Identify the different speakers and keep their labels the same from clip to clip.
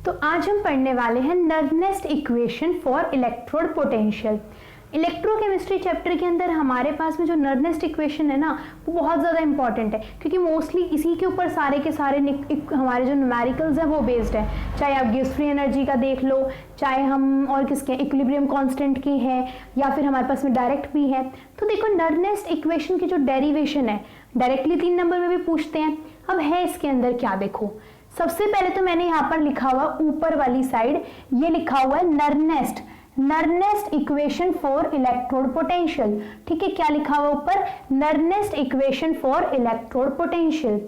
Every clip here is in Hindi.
Speaker 1: तो आज हम पढ़ने वाले हैं Nernst equation for electrode potential. Electrochemistry chapter के अंदर हमारे पास में जो नर्नेस्ट इक्वेशन है ना, वो बहुत ज़्यादा इंपॉर्टेंट है, क्योंकि मोस्टली इसी के ऊपर सारे के सारे हमारे जो न्यूमेरिकल्स है वो बेस्ड है। चाहे आप गिब्स फ्री एनर्जी का देख लो, चाहे हम और किसके इक्विलिब्रियम कांस्टेंट की है, या फिर हमारे पास में डायरेक्ट भी है। तो देखो नर्नेस्ट इक्वेशन की जो डेरिवेशन है डायरेक्टली 3 नंबर में भी पूछते हैं। अब है इसके अंदर क्या, देखो सबसे पहले तो मैंने यहाँ पर लिखा हुआ ऊपर वाली साइड ये लिखा हुआ है नर्नेस्ट इक्वेशन फॉर इलेक्ट्रोड पोटेंशियल। ठीक है, क्या लिखा हुआ ऊपर, नर्नेस्ट इक्वेशन फॉर इलेक्ट्रोड पोटेंशियल।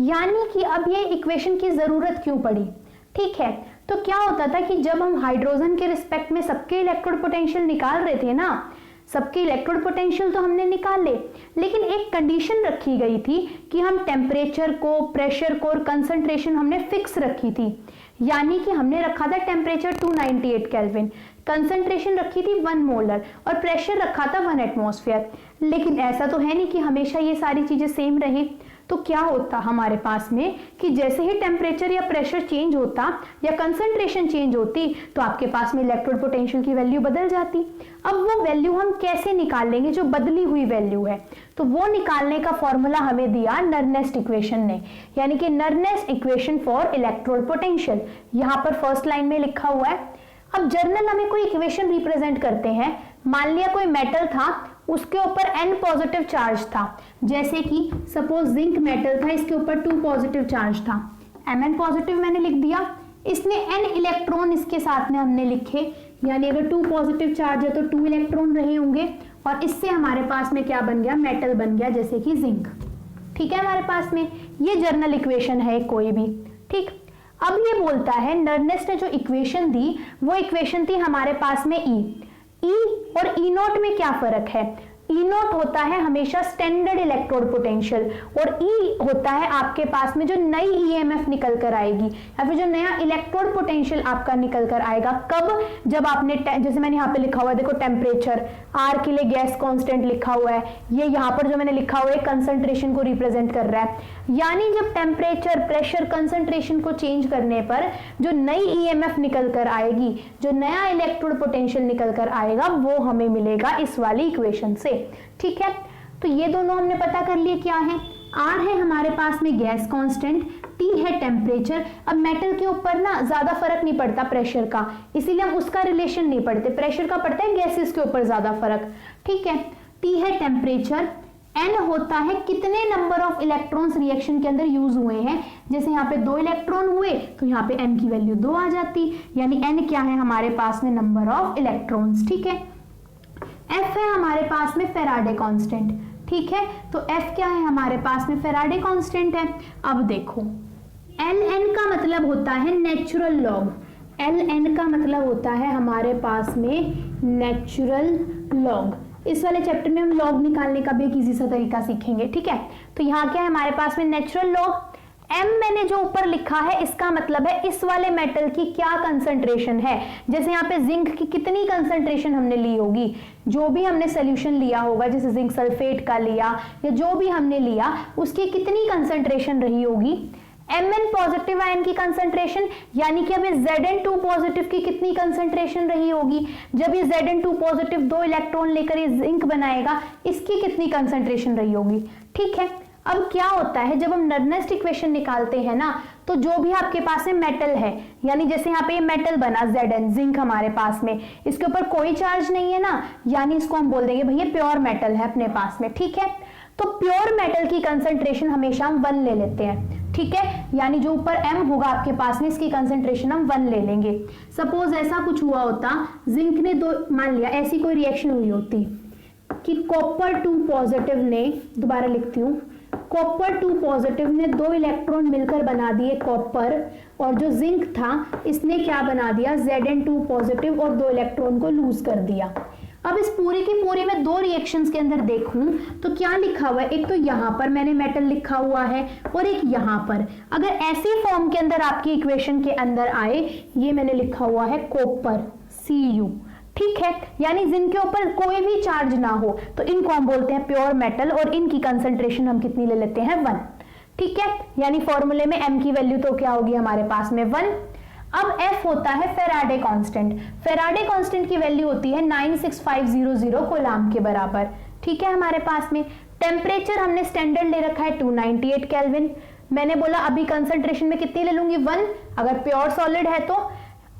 Speaker 1: यानी कि अब ये इक्वेशन की जरूरत क्यों पड़ी। ठीक है, तो क्या होता था कि जब हम हाइड्रोजन के रिस्पेक्ट में सबके इलेक्ट्रोड पोटेंशियल निकाल रहे थे ना, सबके इलेक्ट्रोड पोटेंशियल तो हमने निकाल ले, लेकिन एक कंडीशन रखी गई थी कि हम टेम्परेचर को, प्रेशर को और कंसंट्रेशन हमने फिक्स रखी थी। यानी कि हमने रखा था टेम्परेचर 298 केल्विन, कंसंट्रेशन रखी थी 1 मोलर और प्रेशर रखा था 1 एटमॉस्फेयर। लेकिन ऐसा तो है नहीं कि हमेशा ये सारी चीजें सेम रहें। तो क्या होता हमारे पास में कि जैसे ही टेम्परेचर या प्रेशर चेंज होता या कंसंट्रेशन चेंज होती तो आपके पास में इलेक्ट्रोड पोटेंशियल की वैल्यू बदल जाती। अब वो वैल्यू हम कैसे निकाल लेंगे, जो बदली हुई वैल्यू है, तो वो निकालने का फॉर्मूला हमें दिया नर्नेस्ट इक्वेशन ने, यानी कि नर्नेस्ट इक्वेशन फॉर इलेक्ट्रोड पोटेंशियल। यहाँ पर फर्स्ट लाइन में लिखा हुआ है। अब जर्नल हमें कोई इक्वेशन रिप्रेजेंट करते हैं, मान लिया कोई मेटल था, उसके ऊपर n पॉजिटिव चार्ज था, जैसे कि सपोज जिंक मेटल था, इसके ऊपर 2 पॉजिटिव चार्ज था, Mn पॉजिटिव मैंने लिख दिया, इसने n इलेक्ट्रॉन इसके साथ में हमने लिखे, यानी अगर 2 पॉजिटिव चार्ज है तो 2 इलेक्ट्रॉन रहे होंगे, और इससे हमारे पास में क्या बन गया, मेटल बन गया जैसे कि जिंक। ठीक है, हमारे पास में ये जर्नल इक्वेशन है कोई भी। ठीक, अब ये बोलता है नर्नेस्ट ने जो इक्वेशन दी वो इक्वेशन थी हमारे पास में ई और ई नॉट में क्या फर्क है। ई नॉट होता है हमेशा स्टैंडर्ड इलेक्ट्रोड पोटेंशियल, और ई होता है आपके पास में जो नई ईएमएफ निकल कर आएगी या फिर जो नया इलेक्ट्रोड पोटेंशियल आपका निकल कर आएगा। कब, जब आपने जैसे मैंने यहाँ पे लिखा हुआ है, देखो टेम्परेचर, आर के लिए गैस कांस्टेंट लिखा हुआ है, ये यहाँ पर जो मैंने लिखा हुआ है कंसंट्रेशन को रिप्रेजेंट कर रहा है। यानी जब टेम्परेचर, प्रेशर, कंसंट्रेशन को चेंज करने पर जो नई ईएमएफ निकल कर आएगी, जो नया इलेक्ट्रोड पोटेंशियल निकल कर आएगा, वो हमें मिलेगा इस वाली इक्वेशन से। ठीक है, तो ये दोनों हमने पता कर लिए क्या है। आर है हमारे पास में गैस कांस्टेंट, टी है टेम्परेचर। अब मेटल के ऊपर ना ज्यादा फर्क नहीं पड़ता प्रेशर का, इसीलिए हम उसका रिलेशन नहीं पढ़ते, प्रेशर का पड़ता है गैसेस के ऊपर ज्यादा फर्क। ठीक है, टी है टेम्परेचर, एन होता है कितने नंबर ऑफ इलेक्ट्रॉन्स रिएक्शन के अंदर यूज हुए हैं, जैसे यहाँ पे 2 इलेक्ट्रॉन हुए तो यहाँ पे एन की वैल्यू 2 आ जाती, यानी एन क्या है हमारे पास में, नंबर ऑफ इलेक्ट्रॉन्स। ठीक है, एफ है हमारे पास में फेराडे कांस्टेंट। ठीक है, तो एफ क्या है हमारे पास में, फेराडे कांस्टेंट है। अब देखो एल एन का मतलब होता है नेचुरल लॉग, एल एन का मतलब होता है हमारे पास में नेचुरल लॉग। इस वाले चैप्टर में हम लॉग निकालने का भी एक इजी सा तरीका सीखेंगे। ठीक है, तो यहाँ क्या है हमारे पास में नेचुरल लॉग। M मैंने जो ऊपर लिखा है इसका मतलब है इस वाले मेटल की क्या कंसंट्रेशन है, जैसे यहाँ पे जिंक की कितनी कंसंट्रेशन हमने ली होगी, जो भी हमने सोल्यूशन लिया होगा, जैसे जिंक सल्फेट का लिया या जो भी हमने लिया, उसकी कितनी कंसंट्रेशन रही होगी। Mn पॉजिटिव आयन की कंसंट्रेशन, यानी कि अभी Zn2 पॉजिटिव की कितनी कंसंट्रेशन रही होगी, जब ये Zn2 पॉजिटिव 2 इलेक्ट्रॉन लेकर ये जिंक बनाएगा, इसकी कितनी कंसंट्रेशन रही होगी। ठीक है, अब क्या होता है जब हम नर्नेस्ट इक्वेशन निकालते हैं ना, तो जो भी आपके पास में मेटल है, यानी जैसे यहाँ पे ये मेटल बना Zn, जिंक हमारे पास में, इसके ऊपर कोई चार्ज नहीं है ना, यानी इसको हम बोल देंगे भैया प्योर मेटल है अपने पास में। ठीक है, तो प्योर मेटल की कंसंट्रेशन हमेशा हम 1 ले लेते हैं। ठीक है, यानी जो ऊपर M होगा आपके पास में, इसकी कंसंट्रेशन हम 1 ले लेंगे। सपोज ऐसा कुछ हुआ होता, जिंक ने 2, मान लिया ऐसी कोई रिएक्शन हुई होती कि कॉपर 2 पॉजिटिव ने, दोबारा लिखती हूँ, कॉपर 2 पॉजिटिव ने 2 इलेक्ट्रॉन मिलकर बना दिए कॉपर, और जो जिंक था इसने क्या बना दिया, Zn2 पॉजिटिव और 2 इलेक्ट्रॉन को लूज कर दिया। अब इस पूरे की पूरे में 2 रिएक्शंस के अंदर देखूं तो क्या लिखा हुआ है, एक तो यहाँ पर मैंने मेटल लिखा हुआ है और एक यहाँ पर। अगर ऐसी फॉर्म के अंदर आपकी इक्वेशन के अंदर आए, ये मैंने लिखा हुआ है कॉपर Cu। ठीक है, यानी जिनके ऊपर कोई भी चार्ज ना हो तो इनको हम बोलते हैं प्योर मेटल, और इनकी कंसंट्रेशन हम कितनी ले लेते हैं, 1। ठीक है, यानी फॉर्मूले में M की वैल्यू तो क्या होगी हमारे पास में 1। अब F होता है फेराडे कांस्टेंट। फेराडे कांस्टेंट की वैल्यू होती है 96500 कूलाम के बराबर। ठीक है, हमारे पास में टेम्परेचर हमने स्टैंडर्ड ले रखा है 298 केल्विन। मैंने बोला अभी कंसंट्रेशन में कितनी ले लूंगी 1, अगर प्योर सॉलिड है तो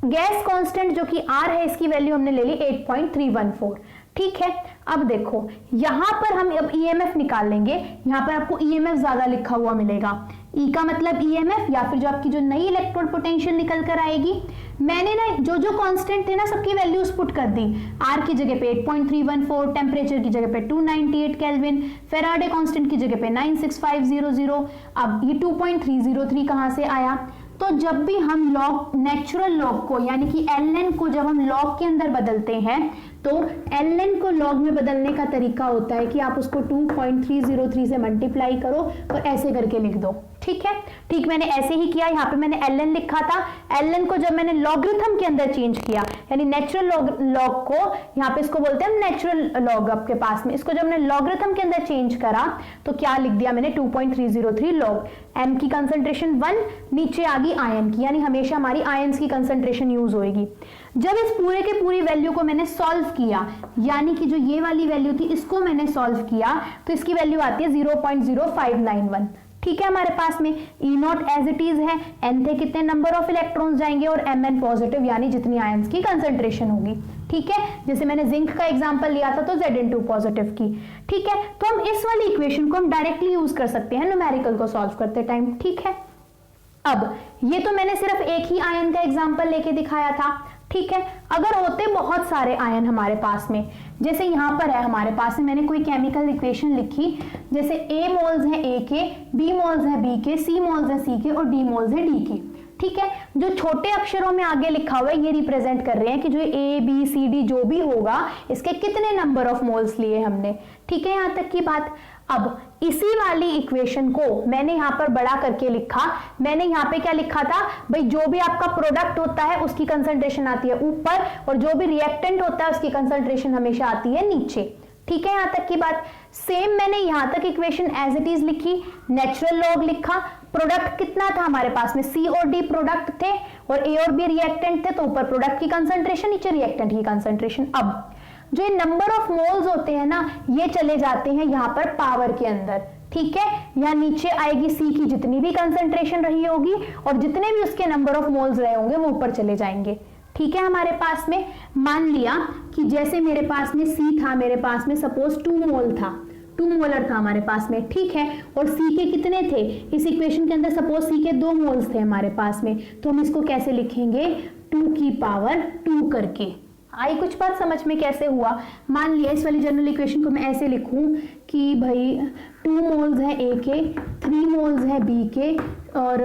Speaker 1: गैस कांस्टेंट जो कि R है इसकी वैल्यू हमने ले ली 8.314। ठीक है, अब देखो यहां पर हम अब EMF निकाल लेंगे। यहां पर आपको EMF ज्यादा लिखा हुआ मिलेगा, E का मतलब EMF या फिर जो आपकी जो नई इलेक्ट्रोड पोटेंशियल निकल कर आएगी। मैंने ना जो जो कांस्टेंट थे ना सबकी वैल्यूज पुट कर दी। R की जगह पे 8.314, टेम्परेचर की जगह पे 298 केल्विन, फेराडे कांस्टेंट की जगह पे 96500। अब ये 2.303 कहां से आया? तो जब भी हम लॉग, नेचुरल लॉग को यानी कि ln को जब हम लॉग के अंदर बदलते हैं तो ln को लॉग में बदलने का तरीका होता है कि आप उसको 2.303 से मल्टीप्लाई करो और ऐसे करके लिख दो। ठीक है, ठीक मैंने ऐसे ही किया। यहाँ पे मैंने ln लिखा था, ln को जब मैंने लॉगरिथम के अंदर चेंज किया यानी नेचुरल लॉग को, यहाँ पे इसको बोलते हैं नेचुरल लॉग आपके पास में, इसको जब मैंने लॉगरिथम के अंदर चेंज करा तो क्या लिख दिया मैंने 2.303 लॉग। m की कंसंट्रेशन 1, नीचे आ गई आयन की, यानी हमेशा हमारी आयंस की कंसंट्रेशन यूज होगी। जब इस पूरे के पूरी वैल्यू को मैंने सॉल्व किया, यानी कि जो ये वाली वैल्यू थी इसको मैंने सॉल्व किया तो इसकी वैल्यू आती है 0.0591। ठीक है, हमारे पास में E naught as it is है, n थे कितने नंबर ऑफ इलेक्ट्रॉन्स जाएंगे और Mn पॉजिटिव यानी जितनी आयंस की कंसंट्रेशन होगी। ठीक है, जैसे मैंने जिंक का एग्जांपल लिया था तो Zn2 पॉजिटिव की। ठीक है, तो हम इस वाली इक्वेशन को हम डायरेक्टली यूज कर सकते हैं न्यूमेरिकल को सॉल्व करते टाइम। ठीक है, अब ये तो मैंने सिर्फ एक ही आयन का एग्जांपल लेके दिखाया था। ठीक है, अगर होते बहुत सारे आयन हमारे पास में, जैसे यहां पर है हमारे पास में मैंने कोई केमिकल इक्वेशन लिखी, जैसे A मोल्स है A के, B मोल्स है B के, C मोल्स है C के और D मोल्स है D के। ठीक है, जो छोटे अक्षरों में आगे लिखा हुआ है ये रिप्रेजेंट कर रहे हैं कि जो A B C D जो भी होगा इसके कितने नंबर ऑफ मोल्स लिए हमने। ठीक है, यहां तक की बात। अब इसी वाली इक्वेशन को मैंने यहां पर बड़ा करके लिखा। मैंने यहां पे क्या लिखा था भाई, जो भी आपका प्रोडक्ट होता है उसकी कंसंट्रेशन आती है ऊपर और जो भी रिएक्टेंट होता है उसकी कंसंट्रेशन हमेशा आती है नीचे। ठीक है, यहां तक की बात। सेम मैंने यहां तक इक्वेशन एज इट इज लिखी, नेचुरल लॉग लिखा, प्रोडक्ट कितना था हमारे पास में C और D प्रोडक्ट थे और A और B रिएक्टेंट थे, तो ऊपर प्रोडक्ट की कंसंट्रेशन नीचे रिएक्टेंट की कंसंट्रेशन। अब जो ये नंबर ऑफ मोल्स होते हैं ना ये चले जाते हैं यहाँ पर पावर के अंदर। ठीक है, यहाँ नीचे आएगी C की जितनी भी कंसंट्रेशन रही होगी और जितने भी उसके नंबर ऑफ मोल्स रहे होंगे वो ऊपर चले जाएंगे। ठीक है, हमारे पास में मान लिया कि जैसे मेरे पास में C था, मेरे पास में सपोज 2 मोल था, 2 मोलर था हमारे पास में। ठीक है, और C के कितने थे इस इक्वेशन के अंदर, सपोज C के 2 मोल्स थे हमारे पास में, तो हम इसको कैसे लिखेंगे 2 की पावर 2 करके। आई कुछ बात समझ में कैसे हुआ? मान लिया इस वाली जनरल इक्वेशन को मैं ऐसे लिखूं कि भाई 2 मोल्स है A के, 3 मोल्स है B के और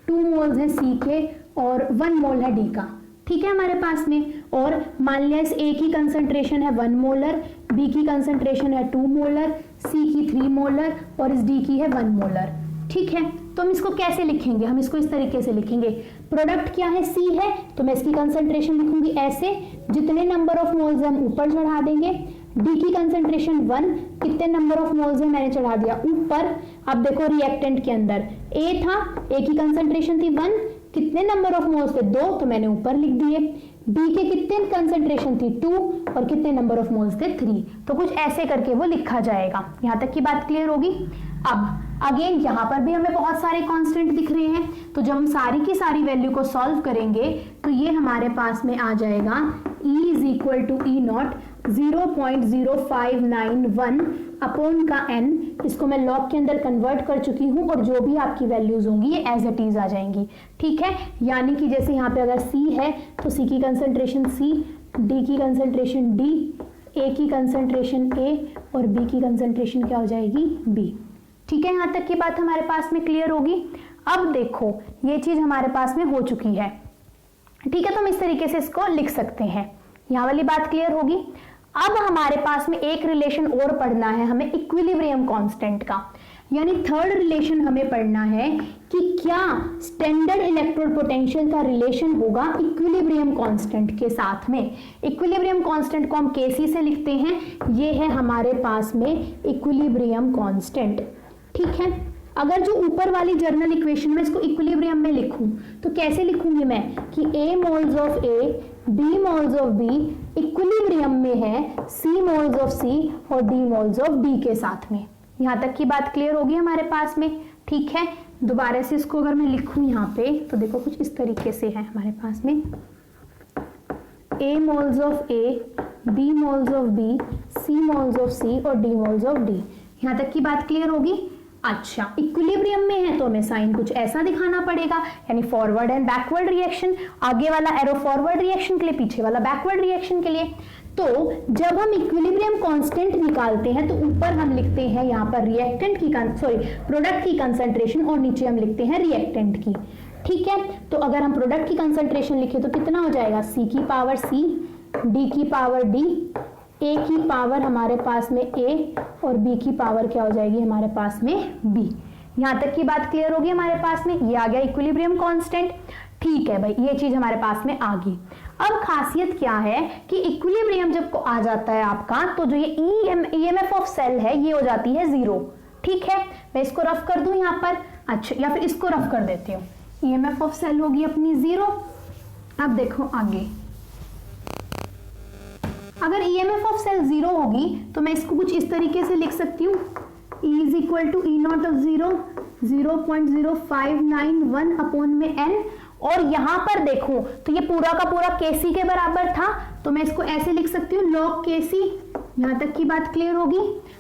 Speaker 1: 2 मोल्स है C के और 1 मोल है D का। ठीक है, हमारे पास में। और मान लिया इस A की कंसंट्रेशन है 1 मोलर, B की कंसंट्रेशन है 2 मोलर, C की 3 मोलर और इस D की है 1 मोलर। ठीक है, तो हम इसको कैसे लिखेंगे? हम इसको इस तरीके से लिखेंगे, प्रोडक्ट क्या है C है तो मैं इसकी कंसंट्रेशन लिखूंगी ऐसे, जितने नंबर ऑफ मोल्स हम ऊपर चढ़ा देंगे। D की कंसंट्रेशन 1, कितने नंबर ऑफ मोल्स है मैंने चढ़ा दिया ऊपर। अब देखो रिएक्टेंट के अंदर A था, A की कंसंट्रेशन थी 1, कितने नंबर ऑफ मोल्स थे 2 तो मैंने ऊपर लिख दिए। B के कितने कंसंट्रेशन थी 2 और कितने नंबर ऑफ मोल्स थे 3। तो कुछ ऐसे करके वो लिखा जाएगा। यहां तक की बात क्लियर होगी? अब अगेन यहाँ पर भी हमें बहुत सारे कांस्टेंट दिख रहे हैं, तो जब हम सारी की सारी वैल्यू को सॉल्व करेंगे तो ये हमारे पास में आ जाएगा E is equal to E naught 0.0591 upon का n। इसको मैं लॉग के अंदर कन्वर्ट कर चुकी हूँ और जो भी आपकी वैल्यूज होंगी ये एज इट इज आ जाएंगी। ठीक है, यानी कि जैसे यहाँ पे अगर C है तो C की कंसंट्रेशन C, D की कंसंट्रेशन D, A की कंसंट्रेशन A और B की कंसंट्रेशन क्या हो जाएगी B। ठीक है, यहां तक की बात हमारे पास में क्लियर होगी। अब देखो ये चीज हमारे पास में हो चुकी है। ठीक है, तो हम इस तरीके से इसको लिख सकते हैं। यहाँ वाली बात क्लियर होगी। अब हमारे पास में एक रिलेशन और पढ़ना है हमें इक्विलिब्रियम कांस्टेंट का, यानी थर्ड रिलेशन हमें पढ़ना है कि क्या स्टैंडर्ड इलेक्ट्रोड पोटेंशियल का रिलेशन होगा इक्विलिब्रियम कांस्टेंट के साथ में। इक्विलिब्रियम कांस्टेंट को हम Kc से लिखते हैं, ये है हमारे पास में इक्विलिब्रियम कांस्टेंट। ठीक है, अगर जो ऊपर वाली जर्नल इक्वेशन में इसको इक्विलिब्रियम में लिखूं तो कैसे लिखूंगी मैं कि A moles of A, B moles of B equilibrium में है C मोल्स ऑफ C और D मोल्स ऑफ D के साथ में। यहाँ तक की बात क्लियर होगी हमारे पास में, ठीक है। दोबारा से इसको अगर मैं लिखूं यहाँ पे तो देखो कुछ इस तरीके से है हमारे पास में, A moles of A, B moles of B, C moles of C और D मोल्स ऑफ D। यहाँ तक की बात क्लियर होगी। अच्छा, इक्विलिब्रियम में है तो हमें साइन कुछ ऐसा दिखाना पड़ेगा, यानी फॉरवर्ड एंड बैकवर्ड रिएक्शन, आगे वाला एरो फॉरवर्ड रिएक्शन के लिए, पीछे वाला बैकवर्ड रिएक्शन के लिए। तो जब हम इक्विलिब्रियम कांस्टेंट निकालते हैं तो ऊपर हम लिखते हैं यहाँ पर रिएक्टेंट की प्रोडक्ट की कंसंट्रेशन और नीचे हम लिखते हैं रिएक्टेंट की, ठीक है। तो अगर हम प्रोडक्ट की कंसंट्रेशन लिखे तो कितना हो जाएगा, C की पावर C, D की पावर D, A की पावर हमारे पास में A और B की पावर क्या हो जाएगी हमारे पास में B। यहाँ तक की बात क्लियर होगी हमारे पास में, ये आ गया इक्विलिब्रियम कांस्टेंट, ठीक है भाई, ये चीज हमारे पास में आ गई। अब खासियत क्या है कि इक्विलिब्रियम जब को आ जाता है आपका तो जो ये EMF ऑफ सेल है ये हो जाती है 0, ठीक है। मैं इसको रफ कर दूं यहाँ पर, अच्छा, या फिर इसको रफ कर देती हूँ। EMF ऑफ सेल होगी अपनी 0। अब देखो आगे, अगर EMF ऑफ सेल 0 होगी तो मैं इसको कुछ इस तरीके से लिख सकती हूँ, E is equal to E0 of 0 0.0591 upon में n। और यहां पर देखो तो ये पूरा का पूरा Kc के बराबर था तो मैं इसको ऐसे लिख सकती हूँ log Kc। यहां तक की बात क्लियर होगी।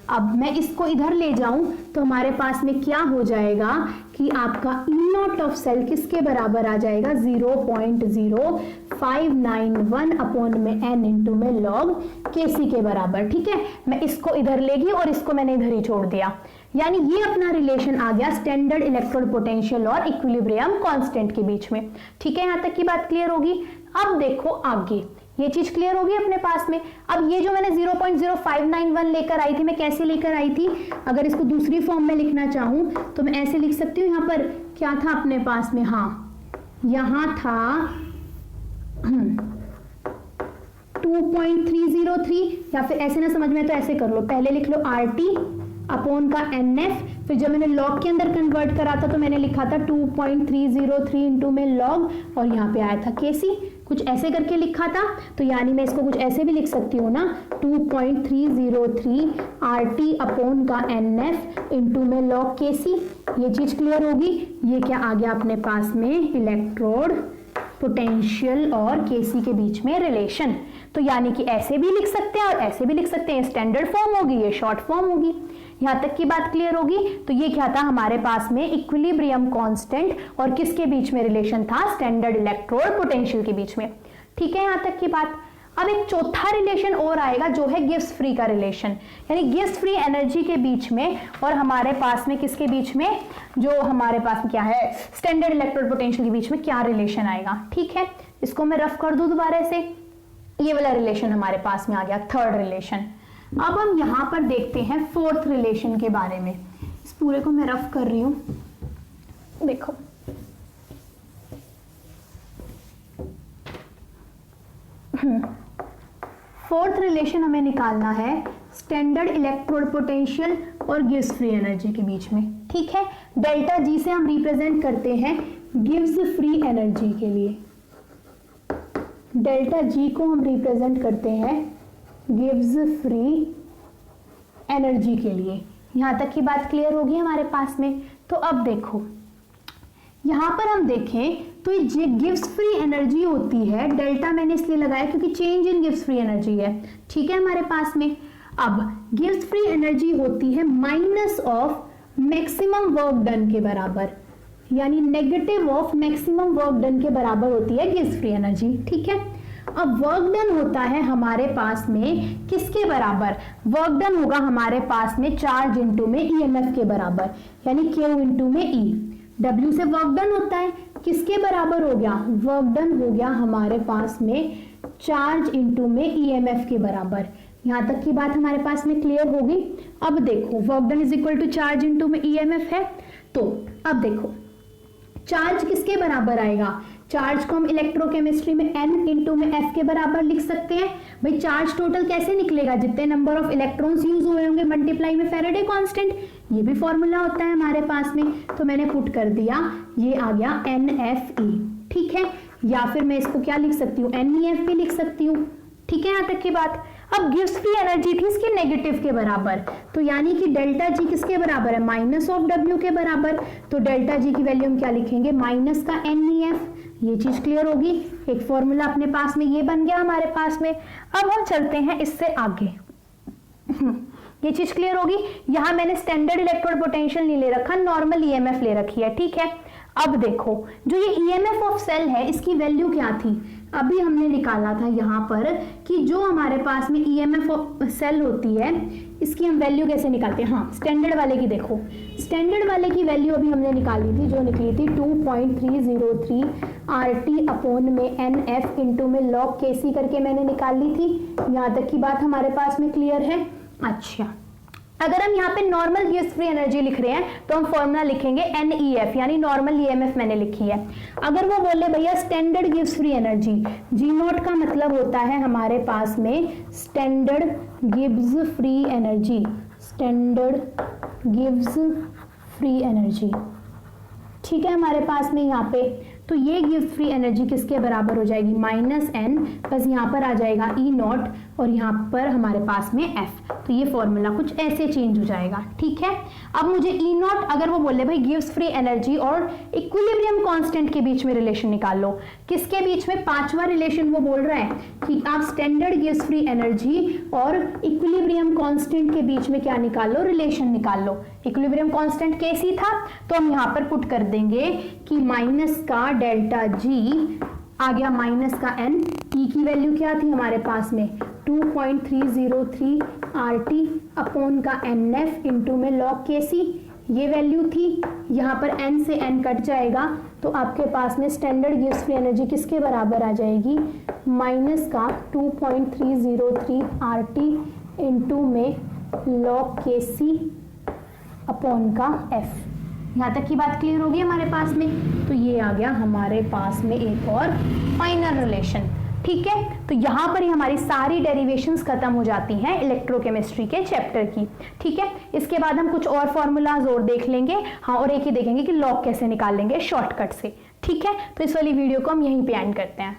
Speaker 1: अब मैं इसको इधर ले जाऊं तो हमारे पास में क्या हो जाएगा कि आपका E0 ऑफ सेल किसके बराबर आ जाएगा, 0.0591 अपॉन में n इंटू में log Kc के बराबर, ठीक है। मैं इसको इधर लेगी और इसको मैंने इधर ही छोड़ दिया, यानी ये अपना रिलेशन आ गया स्टैंडर्ड इलेक्ट्रोड पोटेंशियल और इक्विलिब्रियम कांस्टेंट के बीच में, ठीक है। यहां तक की बात क्लियर होगी। अब देखो आगे, ये चीज क्लियर होगी अपने पास में। अब ये जो मैंने 0.0591 लेकर आई थी, मैं कैसे लेकर आई थी, अगर इसको दूसरी फॉर्म में लिखना चाहूं तो मैं ऐसे लिख सकती हूँ। यहाँ पर क्या था अपने पास में, हाँ यहाँ था 2.303, या फिर ऐसे ना समझ में तो ऐसे कर लो, पहले लिख लो RT अपॉन का NF, फिर जब मैंने लॉग के अंदर कन्वर्ट करा था तो मैंने लिखा था 2.303 इंटू में लॉग और यहाँ पे आया था Kc, कुछ ऐसे करके लिखा था। तो यानी मैं इसको कुछ ऐसे भी लिख सकती हूँ ना, 2.303 RT अपॉन का NF इंटू में लॉग Kc। ये चीज क्लियर होगी। ये क्या आ गया अपने पास में, इलेक्ट्रोड पोटेंशियल और Kc के बीच में रिलेशन। तो यानी कि ऐसे भी लिख सकते हैं और ऐसे भी लिख सकते हैं, स्टैंडर्ड फॉर्म होगी, ये शॉर्ट फॉर्म होगी। यहां तक की बात क्लियर होगी। तो ये क्या था हमारे पास में, इक्विलिब्रियम कांस्टेंट और किसके बीच में रिलेशन था, स्टैंडर्ड इलेक्ट्रोड पोटेंशियल के बीच में, ठीक है। यहां तक की बात। अब एक चौथा रिलेशन और आएगा जो है गिब्स फ्री का रिलेशन, यानी गिब्स फ्री एनर्जी के बीच में और हमारे पास में किसके बीच में, जो हमारे पास में क्या है, स्टैंडर्ड इलेक्ट्रोड पोटेंशियल के बीच में क्या रिलेशन आएगा, ठीक है। इसको मैं रफ कर दूं दोबारा से, ये वाला रिलेशन हमारे पास में आ गया, थर्ड रिलेशन। अब हम यहां पर देखते हैं फोर्थ रिलेशन के बारे में। इस पूरे को मैं रफ कर रही हूं, देखो फोर्थ रिलेशन हमें निकालना है स्टैंडर्ड इलेक्ट्रोड पोटेंशियल और गिब्स फ्री एनर्जी के बीच में, ठीक है। डेल्टा जी से हम रिप्रेजेंट करते हैं गिब्स फ्री एनर्जी के लिए, डेल्टा जी को हम रिप्रेजेंट करते हैं गिब्स फ्री एनर्जी के लिए। यहां तक की बात क्लियर होगी हमारे पास में। तो अब देखो यहां पर हम देखें तो ये गिब्स फ्री एनर्जी होती है, डेल्टा मैंने इसलिए लगाया क्योंकि change in Gibbs free energy है, ठीक है हमारे पास में। अब गिब्स फ्री एनर्जी होती है minus of maximum work done के बराबर, यानी negative of maximum work done के बराबर होती है गिब्स फ्री एनर्जी, ठीक है। अब वर्क डन होता है हमारे पास में किसके बराबर, वर्क डन होगा हमारे पास में चार्ज इंटू में ईएमएफ के बराबर, यानी Q इंटू में E। W से वर्क डन होता है, किसके बराबर हो गया, वर्क डन हो गया हमारे पास में चार्ज इंटू में ईएमएफ के बराबर। यहां तक की बात हमारे पास में क्लियर होगी। अब देखो work done is equal to charge into में ईएमएफ है, तो अब देखो चार्ज किसके बराबर आएगा, चार्ज को हम इलेक्ट्रोकेमिस्ट्री में n इंटू में f के बराबर लिख सकते हैं। भाई चार्ज टोटल कैसे निकलेगा, जितने नंबर ऑफ इलेक्ट्रॉन्स यूज हुए होंगे मल्टीप्लाई में फेरेडे कांस्टेंट, ये भी फॉर्मूला होता है हमारे पास में, तो मैंने पुट कर दिया, ये आ गया NFE, ठीक है। या फिर मैं इसको क्या लिख सकती हूँ, NEF भी लिख सकती हूँ, ठीक है, यहाँ तक की बात। अब गिब्स फ्री एनर्जी थी इसके नेगेटिव के बराबर, तो यानी कि डेल्टा जी किसके बराबर है, माइनस ऑफ W के बराबर, तो डेल्टा जी की वैल्यू हम क्या लिखेंगे, माइनस का NEF। ये चीज क्लियर होगी, एक फॉर्मूला अपने पास में ये बन गया हमारे पास में। अब हम चलते हैं इससे आगे, ये चीज क्लियर होगी। यहां मैंने स्टैंडर्ड इलेक्ट्रोड पोटेंशियल नहीं ले रखा, नॉर्मल EMF ले रखी है, ठीक है। अब देखो जो ये EMF ऑफ सेल है इसकी वैल्यू क्या थी, अभी हमने निकाला था यहाँ पर कि जो हमारे पास में EMF ऑफ सेल होती है इसकी हम वैल्यू कैसे निकालते हैं। हाँ, स्टैंडर्ड वाले की देखो, स्टैंडर्ड वाले की वैल्यू अभी हमने निकाली थी, जो निकली थी 2.303 RT अपॉन में NF इंटू में log Kc करके मैंने निकाल ली थी। यहाँ तक की बात हमारे पास में क्लियर है। अच्छा, अगर हम यहाँ पे नॉर्मल गिब्स फ्री एनर्जी लिख रहे हैं तो हम फॉर्मूला लिखेंगे NEF, यानी नॉर्मल EMF मैंने लिखी है। अगर वो बोले भैया standard Gibbs free energy, G not का मतलब होता है हमारे पास में standard Gibbs free energy, standard Gibbs free energy, ठीक है हमारे पास में यहाँ पे। तो ये गिब्स फ्री एनर्जी किसके बराबर हो जाएगी, माइनस n, बस यहाँ पर आ जाएगा E नॉट और यहाँ पर हमारे पास में F, तो ये फॉर्मूला कुछ ऐसे चेंज हो जाएगा, ठीक है। अब मुझे E नॉट, अगर वो बोले भाई गिब्स फ्री एनर्जी और इक्विलिब्रियम कांस्टेंट के बीच में रिलेशन निकाल लो, किसके बीच में, पांचवा रिलेशन वो बोल रहा है कि आप स्टैंडर्ड गिब्स फ्री एनर्जी और इक्विलिब्रियम कांस्टेंट के बीच में क्या निकाल लो, रिलेशन निकाल लो। इक्विलिब्रियम कांस्टेंट Kc था, तो हम यहाँ पर पुट कर देंगे कि माइनस का डेल्टा जी आ गया माइनस का n, E की वैल्यू क्या थी हमारे पास में 2.303 RT अपॉन का NF इंटू में log Kc, ये वैल्यू थी। यहाँ पर n से n कट जाएगा तो आपके पास में स्टैंडर्ड गिब्स फ्री एनर्जी किसके बराबर आ जाएगी, माइनस का 2.303 RT इंटू में log Kc अपॉन का F। यहाँ तक की बात क्लियर होगी हमारे पास में। तो ये आ गया हमारे पास में एक और फाइनल रिलेशन, ठीक है। तो यहाँ पर ही हमारी सारी डेरिवेशंस खत्म हो जाती हैं इलेक्ट्रोकेमिस्ट्री के चैप्टर की, ठीक है। इसके बाद हम कुछ और फॉर्मूलाज और देख लेंगे, हाँ, और एक ही देखेंगे कि लॉग कैसे निकाल लेंगे शॉर्टकट से, ठीक है। तो इस वाली वीडियो को हम यहीं पे एंड करते हैं।